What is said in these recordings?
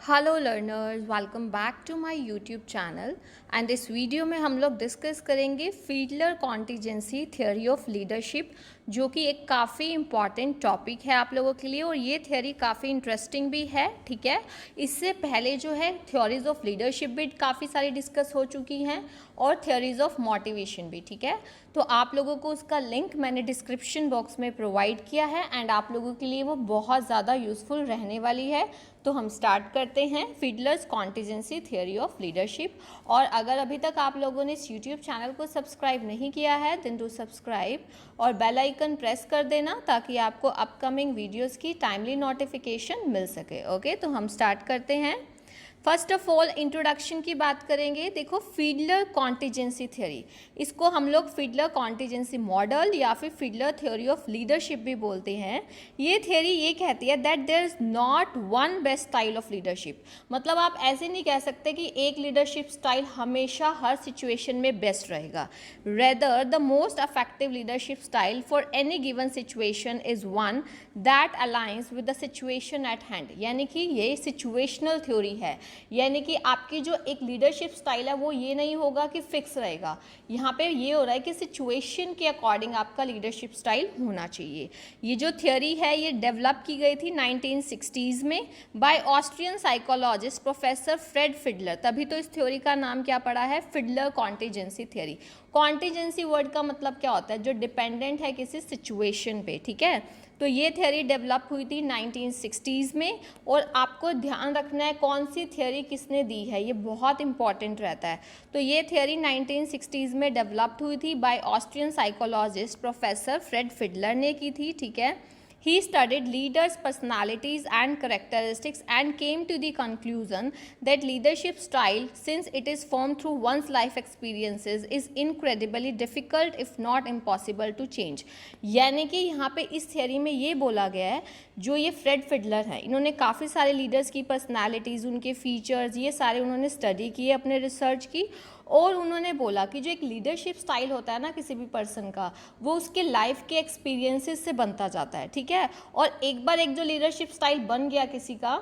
Hello learners, welcome back to my YouTube channel. And इस video में हम लोग डिस्कस करेंगे Fiedler contingency theory of leadership, जो कि एक काफ़ी इम्पॉर्टेंट टॉपिक है आप लोगों के लिए और ये थ्योरी काफ़ी इंटरेस्टिंग भी है। ठीक है, इससे पहले जो है थ्योरीज ऑफ लीडरशिप भी काफ़ी सारी डिस्कस हो चुकी हैं और थ्योरीज ऑफ मोटिवेशन भी। ठीक है, तो आप लोगों को उसका लिंक मैंने डिस्क्रिप्शन बॉक्स में प्रोवाइड किया है एंड आप लोगों के लिए वो बहुत ज़्यादा यूज़फुल रहने वाली है। तो हम स्टार्ट करते हैं फीडलर्स कॉन्टीजेंसी थ्योरी ऑफ लीडरशिप। और अगर अभी तक आप लोगों ने इस यूट्यूब चैनल को सब्सक्राइब नहीं किया है देन डू सब्सक्राइब और बेल आइकन प्रेस कर देना ताकि आपको अपकमिंग वीडियोस की टाइमली नोटिफिकेशन मिल सके। ओके, तो हम स्टार्ट करते हैं। फर्स्ट ऑफ ऑल इंट्रोडक्शन की बात करेंगे। देखो, फीडलर कॉन्टीजेंसी थ्योरी, इसको हम लोग फीडलर कॉन्टीजेंसी मॉडल या फिर फीडलर थ्योरी ऑफ लीडरशिप भी बोलते हैं। ये थ्योरी ये कहती है that there is not one best style of leadership. मतलब आप ऐसे नहीं कह सकते कि एक लीडरशिप स्टाइल हमेशा हर सिचुएशन में बेस्ट रहेगा। Rather the most effective leadership style for any given situation is one that aligns with the situation eight hand. यानी कि ये सिचुएशनल थ्योरी है, यानी कि आपकी जो एक लीडरशिप स्टाइल है वो ये नहीं होगा कि फिक्स रहेगा। यहाँ पे ये हो रहा है कि सिचुएशन के अकॉर्डिंग आपका लीडरशिप स्टाइल होना चाहिए। ये जो थ्योरी है ये डेवलप की गई थी 1960s में by Austrian psychologist professor Fred Fiedler. तभी तो इस थ्योरी का नाम क्या पड़ा है, Fiedler contingency theory. Contingency word का मतलब क्या होता है, जो डिपेंडेंट है किसी सिचुएशन पे। ठीक है, तो ये थ्योरी डेवलप हुई थी 1960s में। और आपको ध्यान रखना है कौन सी थ्योरी किसने दी है, ये बहुत इंपॉर्टेंट रहता है। तो ये थ्योरी 1960s में डेवलप्ड हुई थी by Austrian psychologist professor Fred Fiedler ने की थी। ठीक है, he studied leaders' personalities and characteristics and came to the conclusion that leadership style, since it is formed through one's life experiences, is incredibly difficult if not impossible to change। यानी कि यहाँ पे इस थ्योरी में ये बोला गया है, जो ये फ्रेड फिडलर है इन्होंने काफ़ी सारे लीडर्स की पर्सनालिटीज़, उनके फीचर्स, ये सारे उन्होंने स्टडी किए अपने रिसर्च की। और उन्होंने बोला कि जो एक लीडरशिप स्टाइल होता है ना किसी भी पर्सन का, वो उसके लाइफ के एक्सपीरियंसेस से बनता जाता है। ठीक है, और एक बार एक जो लीडरशिप स्टाइल बन गया किसी का,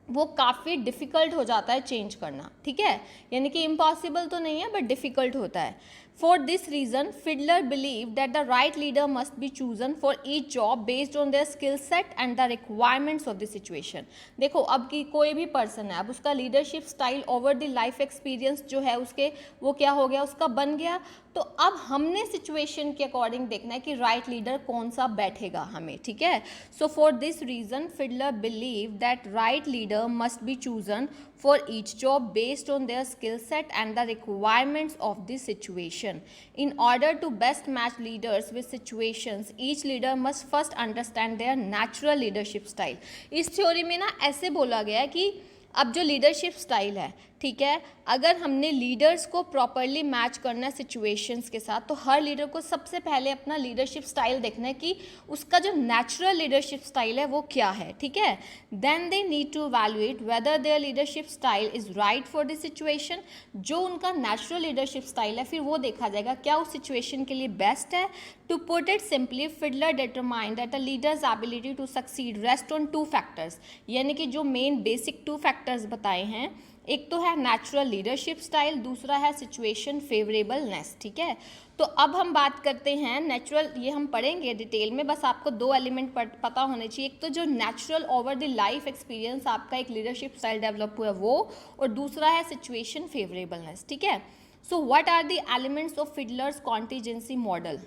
वो काफ़ी डिफ़िकल्ट हो जाता है चेंज करना। ठीक है, यानी कि इम्पॉसिबल तो नहीं है बट डिफ़िकल्ट होता है। For this reason Fiddler believe that the right leader must be chosen for each job based on their skill set and the requirements of the situation. देखो, अब की कोई भी पर्सन है, अब उसका leadership style over the life experience जो है उसके, वो क्या हो गया, उसका बन गया। तो अब हमने सिचुएशन के अकॉर्डिंग देखना है कि राइट लीडर कौन सा बैठेगा हमें। ठीक है, so for this reason Fiddler believe that right leader must be chosen for each job based on their skill set and the requirements of the situation. In order to best match leaders with situations, each leader must first understand their natural leadership style। इस theory में ना ऐसे बोला गया है कि अब जो लीडरशिप स्टाइल है, ठीक है, अगर हमने लीडर्स को प्रॉपरली मैच करना है सिचुएशंस के साथ, तो हर लीडर को सबसे पहले अपना लीडरशिप स्टाइल देखना है कि उसका जो नेचुरल लीडरशिप स्टाइल है वो क्या है। ठीक है, then they need to evaluate whether their leadership style is right for the situation. जो उनका नेचुरल लीडरशिप स्टाइल है फिर वो देखा जाएगा क्या उस सिचुएशन के लिए बेस्ट है। To put it simply, Fiedler determine that a leader's ability to succeed rest on two factors. यानी कि जो मेन बेसिक टू फैक्टर्स बताए हैं, एक तो है नेचुरल लीडरशिप स्टाइल, दूसरा है सिचुएशन फेवरेबलनेस। ठीक है, तो अब हम बात करते हैं नेचुरल, ये हम पढ़ेंगे डिटेल में, बस आपको दो एलिमेंट पता होने चाहिए। एक तो जो natural over the life experience आपका एक लीडरशिप स्टाइल डेवलप हुआ है वो, और दूसरा है सिचुएशन फेवरेबलनेस। ठीक है, so what are the elements of Fiedler's contingency model.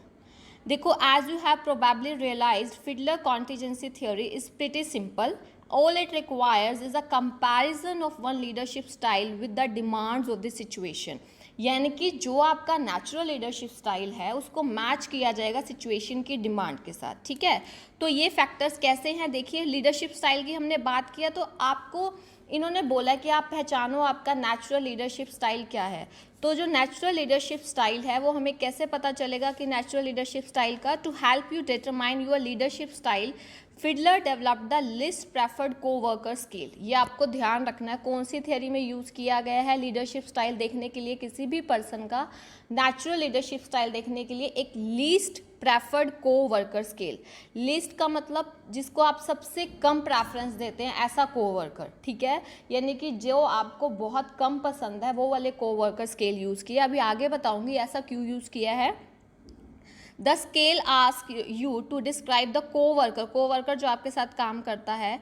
देखो, as you have probably realised, Fiedler contingency theory is pretty simple. All it requires is a comparison of one leadership style with the demands of the situation। यानी कि जो आपका natural leadership style है उसको match किया जाएगा situation की demand के साथ। ठीक है, तो ये फैक्टर्स कैसे हैं, देखिए, लीडरशिप स्टाइल की हमने बात किया तो आपको इन्होंने बोला कि आप पहचानो आपका नेचुरल लीडरशिप स्टाइल क्या है। तो जो नेचुरल लीडरशिप स्टाइल है वो हमें कैसे पता चलेगा कि नेचुरल लीडरशिप स्टाइल का, to help you determine your leadership style, Fiedler developed the least preferred coworker scale. ये आपको ध्यान रखना है कौन सी थियरी में यूज़ किया गया है लीडरशिप स्टाइल देखने के लिए। किसी भी पर्सन का नेचुरल लीडरशिप स्टाइल देखने के लिए एक least preferred coworker scale, list का मतलब जिसको आप सबसे कम प्रेफरेंस देते हैं ऐसा कोवर्कर, ठीक है, यानी कि जो आपको बहुत कम पसंद है वो वाले कोवर्कर स्केल यूज़ किया। अभी आगे बताऊंगी ऐसा क्यों यूज़ किया है। The scale ask you to describe the coworker, coworker जो आपके साथ काम करता है,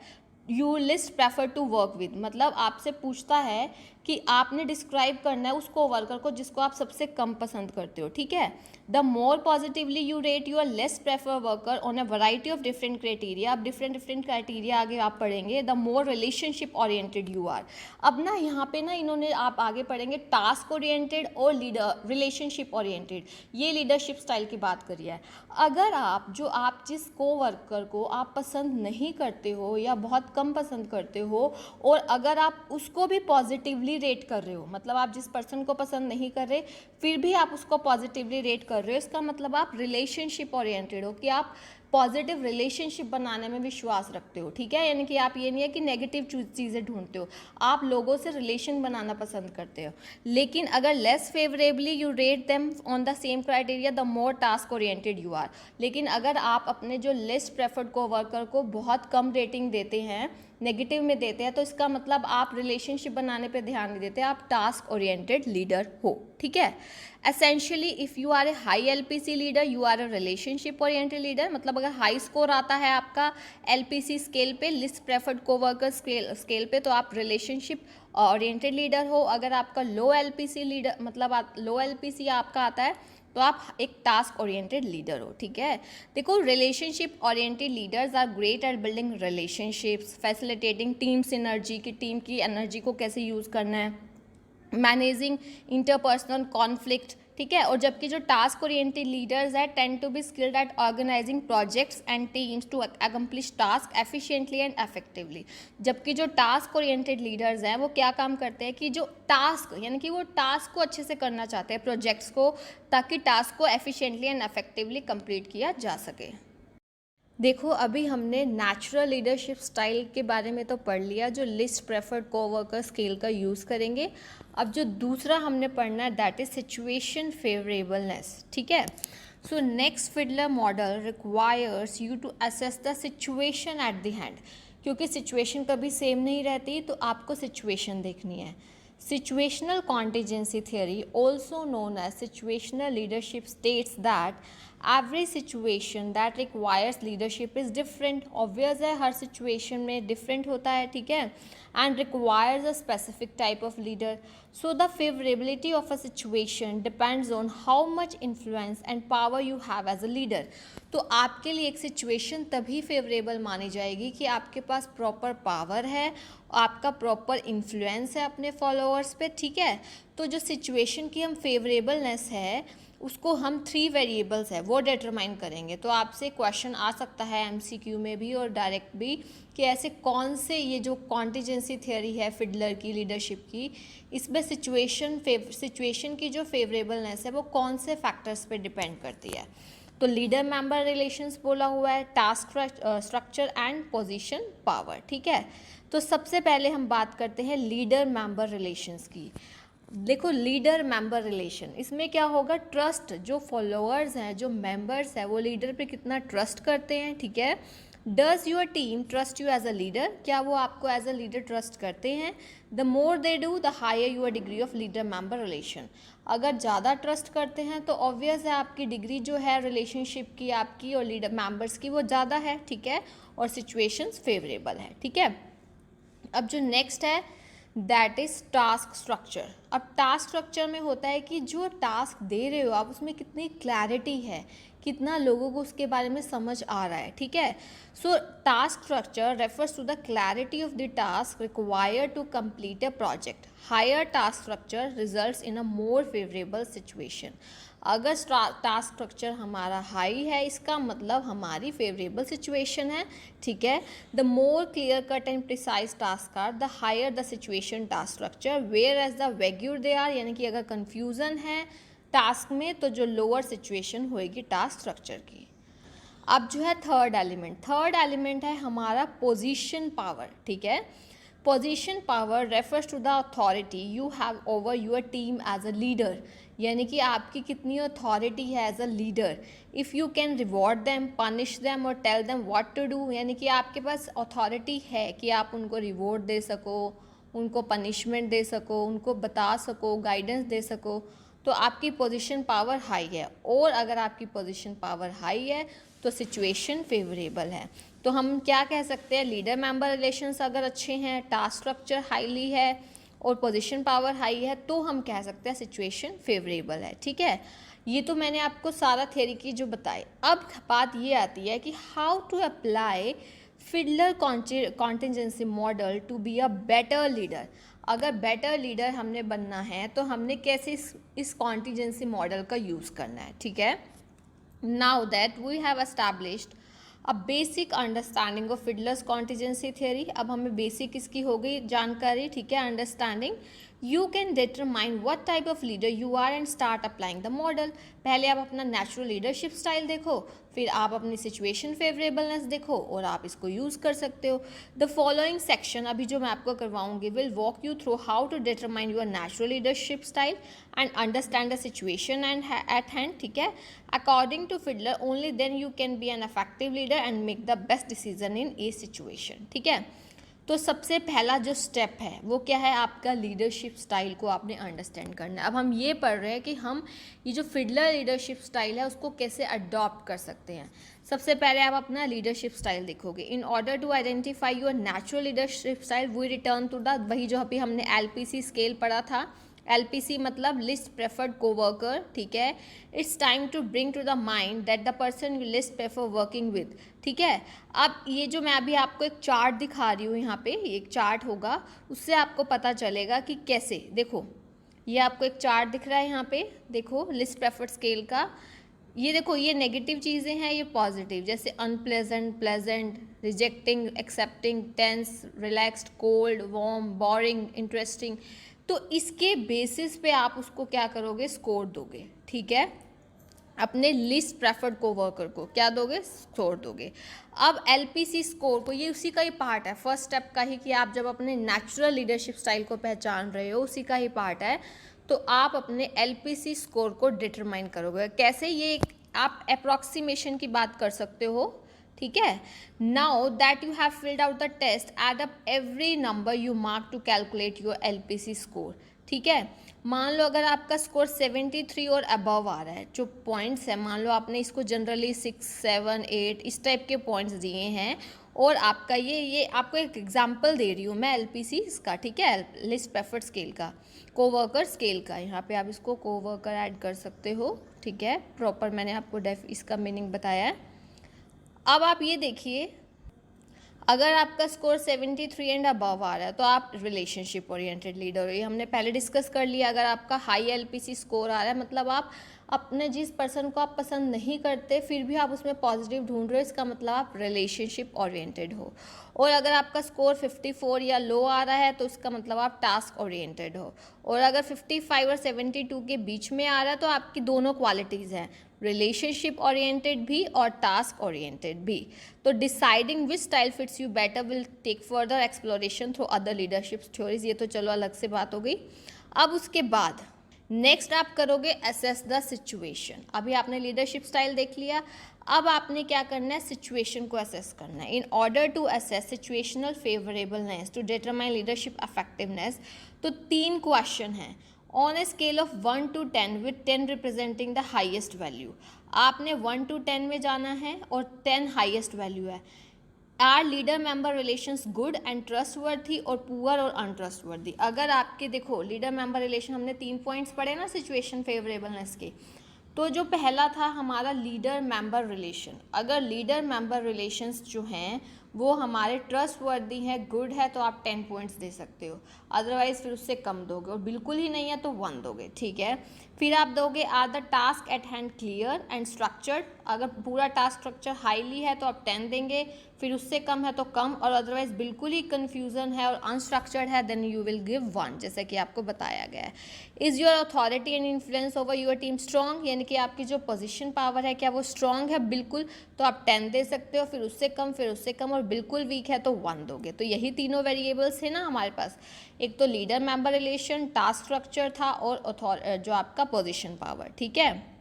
you least prefer to work with, मतलब आपसे पूछता है कि आपने डिस्क्राइब करना है उस कोवर्कर को जिसको आप सबसे कम पसंद करते हो, ठीक है। The more positively you rate your less prefer worker on a variety of different criteria, अब डिफरेंट क्राइटेरिया आगे आप पढ़ेंगे। The more relationship oriented you are, अब ना यहाँ पे ना इन्होंने आप आगे पढ़ेंगे टास्क ओरिएंटेड और लीडर रिलेशनशिप ओरिएंटेड, ये लीडरशिप स्टाइल की बात करी है। अगर आप जिस कोवर्कर को आप पसंद नहीं करते हो या बहुत कम पसंद करते हो और अगर आप उसको भी पॉजिटिवली रेट कर रहे हो, मतलब आप जिस पर्सन को पसंद नहीं कर रहे फिर भी आप उसको पॉजिटिवली रेट कर रहे हो, इसका मतलब आप रिलेशनशिप ओरिएंटेड हो, कि आप पॉजिटिव रिलेशनशिप बनाने में विश्वास रखते हो, ठीक है। यानी कि आप ये नहीं है कि नेगेटिव चीज़ें ढूंढते हो, आप लोगों से रिलेशन बनाना पसंद करते हो। लेकिन अगर less favourably you rate them on the same criteria the more task oriented you are, लेकिन अगर आप अपने जो लेस्ट प्रेफर्ड कोवर्कर को बहुत कम रेटिंग देते हैं, नेगेटिव में देते हैं, तो इसका मतलब आप रिलेशनशिप बनाने पे ध्यान नहीं देते, आप टास्क ओरिएंटेड लीडर हो, ठीक है। Essentially if you are a high LPC leader you are a relationship oriented leader, मतलब अगर हाई स्कोर आता है आपका एलपीसी स्केल पे, लिस्ट प्रेफर्ड कोवर्कर स्केल पे, तो आप रिलेशनशिप ओरिएंटेड लीडर हो। अगर आपका लो एलपीसी लीडर मतलब लो एलपीसी आपका आता है तो आप एक टास्क ओरिएंटेड लीडर हो, ठीक है। देखो relationship oriented leaders are great at building relationships, facilitating team synergy, की टीम की एनर्जी को कैसे यूज़ करना है, मैनेजिंग इंटरपर्सनल कॉन्फ्लिक्ट, ठीक है। और जबकि जो टास्क ओरिएंटेड लीडर्स है tend to be skilled at organising projects and teams to accomplish task efficiently and effectively, जबकि जो टास्क ओरिएंटेड लीडर्स हैं वो क्या काम करते हैं कि जो टास्क यानी कि वो टास्क को अच्छे से करना चाहते हैं, प्रोजेक्ट्स को, ताकि टास्क को एफिशिएंटली एंड इफेक्टिवली कंप्लीट किया जा सके। देखो अभी हमने नेचुरल लीडरशिप स्टाइल के बारे में तो पढ़ लिया जो लिस्ट प्रेफर्ड कोवर्कर स्केल का यूज़ करेंगे। अब जो दूसरा हमने पढ़ना है दैट इज सिचुएशन फेवरेबलनेस, ठीक है। So next Fiedler model requires you to assess the situation at the hand, क्योंकि सिचुएशन कभी सेम नहीं रहती तो आपको सिचुएशन देखनी है। Situational contingency theory, also known as situational leadership, states that every situation that requires leadership is different. Obvious है हर situation में different होता है, ठीक है, and requires a specific type of leader. So the favorability of a situation depends on how much influence and power you have as a leader. तो आपके लिए एक सिचुएशन तभी फेवरेबल मानी जाएगी कि आपके पास प्रॉपर पावर है, आपका प्रॉपर इन्फ्लुएंस है अपने फॉलोअर्स पे, ठीक है। तो जो सिचुएशन की हम फेवरेबलनेस है उसको हम 3 वेरिएबल्स है वो डिटरमाइन करेंगे। तो आपसे क्वेश्चन आ सकता है एमसीक्यू में भी और डायरेक्ट भी कि ऐसे कौन से ये जो कॉन्टिजेंसी थियोरी है फिडलर की लीडरशिप की, इसमें सिचुएशन की जो फेवरेबलनेस है वो कौन से फैक्टर्स पे डिपेंड करती है। तो लीडर मेंबर रिलेशंस बोला हुआ है, task structure and position power, ठीक है। तो सबसे पहले हम बात करते हैं लीडर मेंबर रिलेशंस की। देखो लीडर मेंबर रिलेशन, इसमें क्या होगा, ट्रस्ट, जो फॉलोअर्स हैं जो मेंबर्स हैं वो लीडर पे कितना ट्रस्ट करते हैं, ठीक है। Does your team trust you as a leader, क्या वो आपको एज अ लीडर ट्रस्ट करते हैं। The more they do the higher your degree of leader member relation, अगर ज़्यादा ट्रस्ट करते हैं तो ऑब्वियस है आपकी डिग्री जो है रिलेशनशिप की आपकी और लीडर मेंबर्स की वो ज़्यादा है, ठीक है, और सिचुएशंस फेवरेबल है, ठीक है। अब जो नेक्स्ट है दैट इज़ टास्क स्ट्रक्चर। अब टास्क स्ट्रक्चर में होता है कि जो टास्क दे रहे हो आप उसमें कितनी क्लैरिटी है, कितना लोगों को उसके बारे में समझ आ रहा है, ठीक है। So task structure refers to the clarity of the task required to complete a project. Higher task structure results in a more favourable situation. अगर टास्क स्ट्रक्चर हमारा हाई है इसका मतलब हमारी फेवरेबल सिचुएशन है, ठीक है। The more clear cut and precise task are the higher the situation task structure, where as the vaguer they are, यानी कि अगर कन्फ्यूज़न है टास्क में तो जो लोअर सिचुएशन होएगी टास्क स्ट्रक्चर की। अब जो है थर्ड एलिमेंट है हमारा पोजीशन पावर, ठीक है। Position power refers to the authority you have over your team as a leader, यानी कि आपकी कितनी अथॉरिटी है as a leader. If you can reward them, punish them और tell them what to do, यानी कि आपके पास अथॉरिटी है कि आप उनको रिवॉर्ड दे सको, उनको पनिशमेंट दे सको, उनको बता सको, गाइडेंस दे सको, तो आपकी पोजीशन पावर हाई है। और अगर आपकी पोजीशन पावर हाई है तो सिचुएशन फेवरेबल है। तो हम क्या कह सकते हैं, लीडर मेंबर रिलेशंस अगर अच्छे हैं, टास्क स्ट्रक्चर हाईली है और पोजीशन पावर हाई है, तो हम कह सकते हैं सिचुएशन फेवरेबल है, ठीक है। ये तो मैंने आपको सारा थ्योरी की जो बताई। अब बात ये आती है कि how to apply Fiedler contingency model to be a better leader. अगर बेटर लीडर हमने बनना है तो हमने कैसे इस कॉन्टिजेंसी मॉडल का यूज़ करना है, ठीक है। Now that we have established a basic understanding of Fiedler's contingency theory, अब हमें बेसिक इसकी हो गई जानकारी, ठीक है, understanding. You can determine what type of leader you are and start applying the model. पहले आप अपना नेचुरल लीडरशिप स्टाइल देखो, फिर आप अपनी सिचुएशन फेवरेबलनेस देखो और आप इसको यूज़ कर सकते हो। द फॉलोइंग सेक्शन अभी जो मैं आपको करवाऊंगी will walk you through how to determine your natural leadership style and understand the situation and at hand, ठीक है। According to Fiedler only then you can be an effective leader and make the best decision in a situation, ठीक है। तो सबसे पहला जो step है वो क्या है, आपका लीडरशिप स्टाइल को आपने अंडरस्टैंड करना है। अब हम ये पढ़ रहे हैं कि हम ये जो फिडलर लीडरशिप स्टाइल है उसको कैसे अडॉप्ट कर सकते हैं। सबसे पहले आप अपना लीडरशिप स्टाइल देखोगे। In order to identify your natural leadership style we return to the वही जो अभी हमने LPC स्केल पढ़ा था। LPC मतलब लिस्ट प्रेफर्ड कोवर्कर, ठीक है। It's time to bring to the mind that the person you least prefer working with, ठीक है। अब ये जो मैं अभी आपको एक चार्ट दिखा रही हूँ यहाँ पे, एक चार्ट होगा, उससे आपको पता चलेगा कि कैसे। देखो ये आपको एक चार्ट दिख रहा है यहाँ पे, देखो लिस्ट प्रेफर्ड स्केल का। ये देखो ये नेगेटिव चीज़ें हैं, ये पॉजिटिव, जैसे unpleasant, pleasant, rejecting, accepting, tense, relaxed, cold, warm, boring, interesting. तो इसके बेसिस पे आप उसको क्या करोगे, स्कोर दोगे, ठीक है। अपने लिस्ट प्रेफर्ड कोवर्कर को क्या दोगे, स्कोर दोगे। अब LPC स्कोर को, ये उसी का ही पार्ट है, फर्स्ट स्टेप का ही, कि आप जब अपने नेचुरल लीडरशिप स्टाइल को पहचान रहे हो उसी का ही पार्ट है। तो आप अपने LPC स्कोर को डिटरमाइन करोगे कैसे, ये आप अप्रॉक्सीमेशन की बात कर सकते हो, ठीक है। Now that you have filled out the test, add up every number you mark to calculate your LPC score, ठीक है। मान लो अगर आपका स्कोर 73 और अबव आ रहा है, जो पॉइंट्स है, मान लो आपने इसको जनरली 6, 7, 8 इस टाइप के पॉइंट्स दिए हैं, और आपका ये आपको एक एग्जांपल दे रही हूँ मैं LPC इसका, ठीक है, लिस्ट प्रेफर्ड स्केल का, कोवर्कर स्केल का। यहाँ पे आप इसको कोवर्कर ऐड कर सकते हो, ठीक है, प्रॉपर मैंने आपको इसका मीनिंग बताया है। अब आप ये देखिए, अगर आपका स्कोर 73 एंड अबव आ रहा है तो आप रिलेशनशिप ओरिएंटेड लीडर हो, ये हमने पहले डिस्कस कर लिया। अगर आपका हाई LPC स्कोर आ रहा है मतलब आप अपने जिस पर्सन को आप पसंद नहीं करते फिर भी आप उसमें पॉजिटिव ढूंढ रहे हो, इसका मतलब आप रिलेशनशिप ओरिएंटेड हो। और अगर आपका स्कोर 54 या लो आ रहा है तो इसका मतलब आप टास्क ओरिएंटेड हो। और अगर 55 और 72 के बीच में आ रहा है तो आपकी दोनों क्वालिटीज़ हैं, रिलेशनशिप ओरिएंटेड भी और टास्क ओरिएंटेड भी। तो deciding which style fits you better will take further exploration through other leadership theories, ये तो चलो अलग से बात हो गई। अब उसके बाद नेक्स्ट आप करोगे असेस द सिचुएशन। अभी आपने लीडरशिप स्टाइल देख लिया, अब आपने क्या करना है, सिचुएशन को असेस करना है। In order to assess situational favourableness to determine leadership effectiveness, तो 3 क्वेश्चन हैं। On a scale of 1 to 10 with 10 representing the highest value, आपने 1 to 10 में जाना है और 10 हाइएस्ट वैल्यू है। Are leader member relations good and trustworthy और poor और अनट्रस्टवर्थी। अगर आपके देखो लीडर मेंबर रिलेशन, हमने 3 पॉइंट्स पढ़े ना सिचुएशन फेवरेबलनेस के, तो जो पहला था हमारा लीडर मेंबर रिलेशन, अगर लीडर मेंबर रिलेशंस जो हैं वो हमारे ट्रस्टवर्दी हैं, गुड है, तो आप 10 पॉइंट्स दे सकते हो, अदरवाइज फिर उससे कम दोगे, और बिल्कुल ही नहीं है तो 1 दोगे, ठीक है। फिर आप दोगे are the task at hand clear and structured, अगर पूरा टास्क स्ट्रक्चर हाईली है तो आप 10 देंगे, फिर उससे कम है तो कम, और अदरवाइज बिल्कुल ही कन्फ्यूज़न है और अनस्ट्रक्चर्ड है देन यू विल गिव 1, जैसे कि आपको बताया गया है। Is your authority and influence over your team strong, यानी कि आपकी जो पोजीशन पावर है क्या वो स्ट्रॉन्ग है, बिल्कुल, तो आप 10 दे सकते हो, फिर उससे कम, फिर उससे कम, और बिल्कुल वीक है तो 1 दोगे। तो यही तीनों वेरिएबल्स है ना हमारे पास, एक तो leader member relation, task structure था, और जो आपका पोजीशन पावर, ठीक है।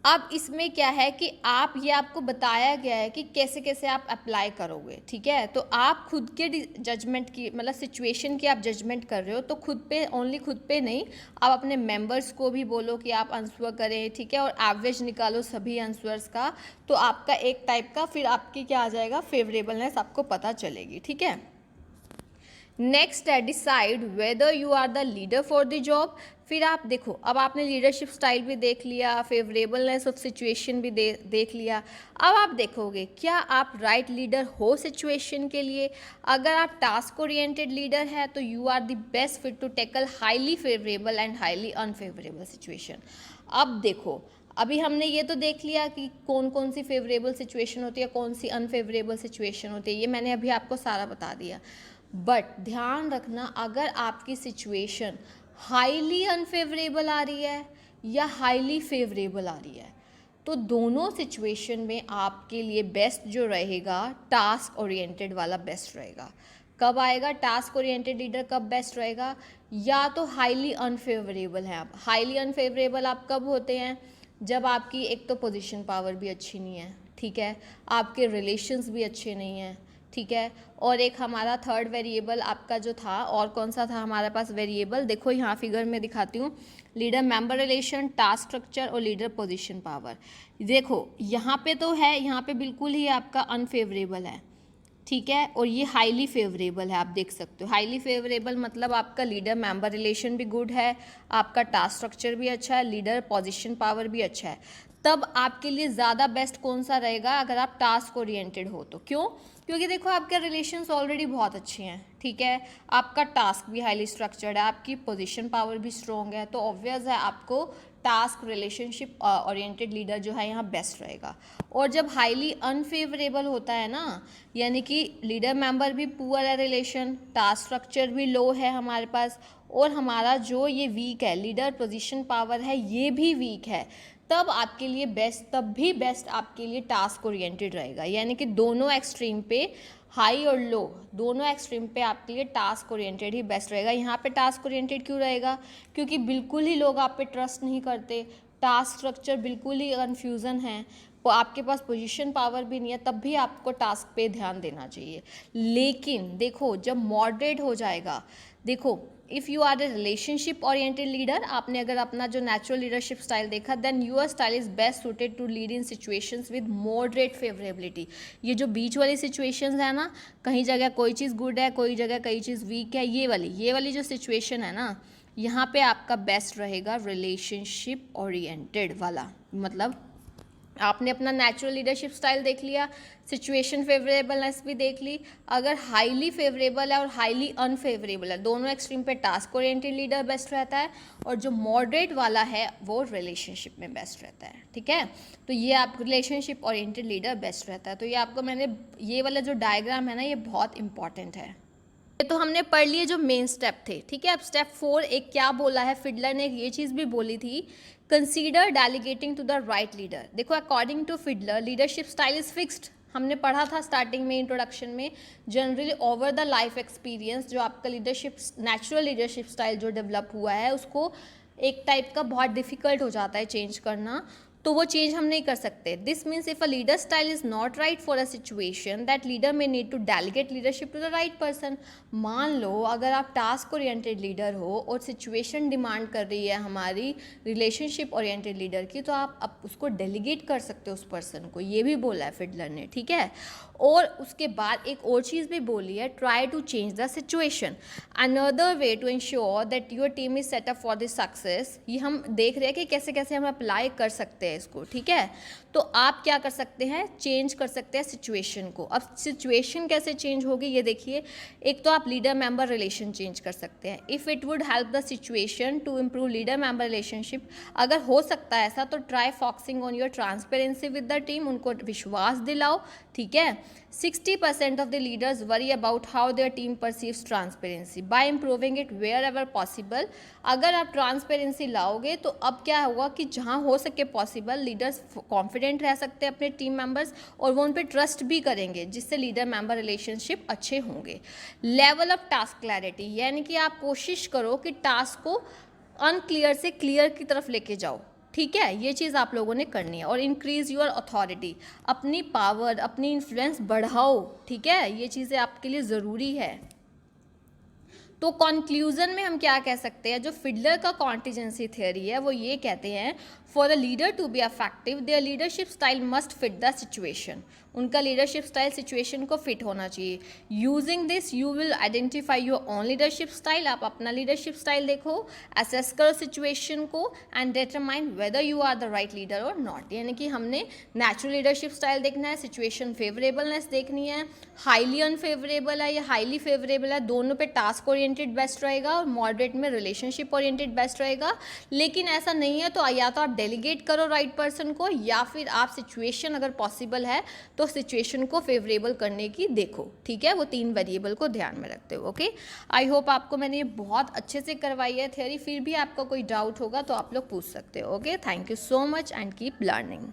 अब इसमें क्या है कि ये आपको बताया गया है कि कैसे कैसे आप अप्लाई करोगे, ठीक है। तो आप खुद के जजमेंट की, मतलब सिचुएशन की आप जजमेंट कर रहे हो, तो खुद पे, ओनली खुद पे नहीं, आप अपने मेंबर्स को भी बोलो कि आप आंसर करें, ठीक है, और एवरेज निकालो सभी आंसर्स का, तो आपका एक टाइप का फिर आपकी क्या आ जाएगा, फेवरेबलनेस आपको पता चलेगी, ठीक है। नेक्स्ट है decide whether you are the leader for the job. फिर आप देखो, अब आपने लीडरशिप स्टाइल भी देख लिया, फेवरेबलनेस ऑफ सिचुएशन भी देख लिया। अब आप देखोगे क्या आप राइट लीडर हो सिचुएशन के लिए। अगर आप टास्क ओरिएंटेड लीडर है तो you are the best fit to tackle highly favourable and highly unfavourable situation. अब देखो, अभी हमने ये तो देख लिया कि कौन कौन सी फेवरेबल सिचुएशन होती है, कौन सी अनफेवरेबल सिचुएशन होती है, ये मैंने अभी आपको सारा बता दिया। बट ध्यान रखना, अगर आपकी सिचुएशन हाईली अनफेवरेबल आ रही है या हाईली फेवरेबल आ रही है, तो दोनों सिचुएशन में आपके लिए बेस्ट जो रहेगा टास्क ओरिएंटेड वाला बेस्ट रहेगा। कब आएगा टास्क ओरिएंटेड लीडर, कब बेस्ट रहेगा, या तो हाईली अनफेवरेबल है आप। हाईली अनफेवरेबल आप कब होते हैं, जब आपकी एक तो पोजीशन पावर भी अच्छी नहीं है, ठीक है, आपके रिलेशंस भी अच्छे नहीं हैं, ठीक है, और एक हमारा थर्ड वेरिएबल आपका जो था, और कौन सा था हमारे पास वेरिएबल, देखो यहाँ फिगर में दिखाती हूँ, leader member relation, task structure और लीडर पोजीशन पावर। देखो यहाँ पे तो है, यहाँ पे बिल्कुल ही आपका अनफेवरेबल है, ठीक है, और ये हाईली फेवरेबल है, आप देख सकते हो। हाईली फेवरेबल मतलब आपका लीडर मेंबर रिलेशन भी गुड है, आपका टास्क स्ट्रक्चर भी अच्छा है, लीडर पोजीशन पावर भी अच्छा है। तब आपके लिए ज़्यादा बेस्ट कौन सा रहेगा अगर आप टास्क ओरिएंटेड हो तो। क्यों? क्योंकि देखो आपके रिलेशंस ऑलरेडी बहुत अच्छे हैं, ठीक है, आपका टास्क भी हाईली स्ट्रक्चर्ड है, आपकी पोजीशन पावर भी स्ट्रॉन्ग है, तो ऑब्वियस है आपको टास्क रिलेशनशिप ओरिएंटेड लीडर जो है यहाँ बेस्ट रहेगा। और जब हाईली अनफेवरेबल होता है ना, यानी कि लीडर मेंबर भी पुअर है रिलेशन, टास्क स्ट्रक्चर भी लो है हमारे पास, और हमारा जो ये वीक है लीडर पोजीशन पावर है ये भी वीक है, तब आपके लिए बेस्ट, तब भी बेस्ट आपके लिए टास्क ओरिएंटेड रहेगा। यानी कि दोनों एक्सट्रीम पे, हाई और लो, दोनों एक्सट्रीम पे आपके लिए टास्क ओरिएंटेड ही बेस्ट रहेगा। यहाँ पे टास्क ओरिएंटेड क्यों रहेगा? क्योंकि बिल्कुल ही लोग आप पे ट्रस्ट नहीं करते, टास्क स्ट्रक्चर बिल्कुल ही कन्फ्यूज़न है, आपके पास पोजीशन पावर भी नहीं है, तब भी आपको टास्क पे ध्यान देना चाहिए। लेकिन देखो जब मॉडरेट हो जाएगा, देखो if you are a relationship oriented leader, आपने अगर अपना जो नेचुरल लीडरशिप स्टाइल देखा, then your style is best suited to lead in situations with moderate favourability. ये जो बीच वाली सिचुएशंस है ना, कहीं जगह कोई चीज़ गुड है, कोई जगह कई चीज़ वीक है, ये वाली जो सिचुएशन है ना, यहाँ पे आपका बेस्ट रहेगा रिलेशनशिप ओरिएंटेड वाला। मतलब आपने अपना नेचुरल लीडरशिप स्टाइल देख लिया, सिचुएशन फेवरेबलनेस भी देख ली, अगर हाईली फेवरेबल है और हाईली अनफेवरेबल है, दोनों एक्सट्रीम पे टास्क ओरिएंटेड लीडर बेस्ट रहता है, और जो मॉडरेट वाला है वो रिलेशनशिप में बेस्ट रहता है, ठीक है। तो ये आप रिलेशनशिप ओरिएंटेड लीडर बेस्ट रहता है। तो ये आपको मैंने, ये वाला जो डायग्राम है ना, ये बहुत इंपॉर्टेंट है। ये तो हमने पढ़ लिए जो मेन स्टेप थे, ठीक है। अब स्टेप 4 एक क्या बोला है, फिडलर ने ये चीज़ भी बोली थी, consider delegating to the right leader. देखो according to Fiedler leadership style is fixed, हमने पढ़ा था स्टार्टिंग में इंट्रोडक्शन में। Generally over the life experience जो आपका लीडरशिप, नेचुरल लीडरशिप स्टाइल जो डेवलप हुआ है, उसको एक टाइप का बहुत डिफिकल्ट हो जाता है चेंज करना, तो वो चेंज हम नहीं कर सकते। This means if a leader style is not right for a situation, that leader may need to delegate leadership to the right person. मान लो अगर आप टास्क ओरिएंटेड लीडर हो और सिचुएशन डिमांड कर रही है हमारी रिलेशनशिप ओरिएंटेड लीडर की, तो आप उसको डेलीगेट कर सकते हो उस पर्सन को, ये भी बोला है फिडलर ने, ठीक है। और उसके बाद एक और चीज़ भी बोली है, try to change the situation. Another way to ensure that your team is set up for the success. ये हम देख रहे हैं कि कैसे कैसे हम अप्लाई कर सकते हैं इसको, ठीक है। तो आप क्या कर सकते हैं, चेंज कर सकते हैं सिचुएशन को। अब सिचुएशन कैसे चेंज होगी ये देखिए। एक तो आप लीडर मेंबर रिलेशन चेंज कर सकते हैं। If it would help the situation to improve leader member relationship, अगर हो सकता है ऐसा तो try focusing on your transparency with the team, उनको विश्वास दिलाओ, ठीक है। 60% of the leaders worry about how their team perceives transparency. By improving it wherever possible, अगर आप ट्रांसपेरेंसी लाओगे तो अब क्या होगा कि जहाँ हो सके पॉसिबल लीडर्स कॉन्फिडेंट रह सकते हैं अपने टीम मेंबर्स, और वो उन पर ट्रस्ट भी करेंगे, जिससे लीडर मेंबर रिलेशनशिप अच्छे होंगे। लेवल ऑफ टास्क क्लैरिटी, यानी कि आप कोशिश करो कि टास्क को अनक्लियर से क्लियर की तरफ लेके जाओ, ठीक है। ये चीज़ आप लोगों ने करनी है। और इंक्रीज़ योर अथॉरिटी, अपनी पावर, अपनी इन्फ्लुएंस बढ़ाओ, ठीक है। ये चीज़ें आपके लिए ज़रूरी है। तो कंक्लूजन में हम क्या कह सकते हैं, जो फिडलर का कॉन्टिजेंसी थ्योरी है वो ये कहते हैं, for a leader to be effective their leadership style must fit the situation. उनका लीडरशिप स्टाइल सिचुएशन को फिट होना चाहिए। Using this you will identify your own leadership style. आप अपना लीडरशिप स्टाइल देखो, असेस करो सिचुएशन को and determine whether you are the right leader और नॉट। यानी कि हमने नेचुरल लीडरशिप स्टाइल देखना है, सिचुएशन फेवरेबलनेस देखनी है, हाईली अनफेवरेबल है या हाईली फेवरेबल है, दोनों पे टास्क ओरिएंटेड बेस्ट रहेगा और मॉडरेट में रिलेशनशिप ओरिएंटेड बेस्ट रहेगा। लेकिन ऐसा नहीं है तो या तो आप डेलीगेट करो राइट पर्सन को, या फिर आप सिचुएशन अगर पॉसिबल है तो सिचुएशन को फेवरेबल करने की देखो, ठीक है। वो 3 वेरिएबल को ध्यान में रखते हो, ओके। आई होप आपको मैंने ये बहुत अच्छे से करवाई है थ्योरी। फिर भी आपका कोई डाउट होगा तो आप लोग पूछ सकते हो, okay. Thank you so much and keep learning.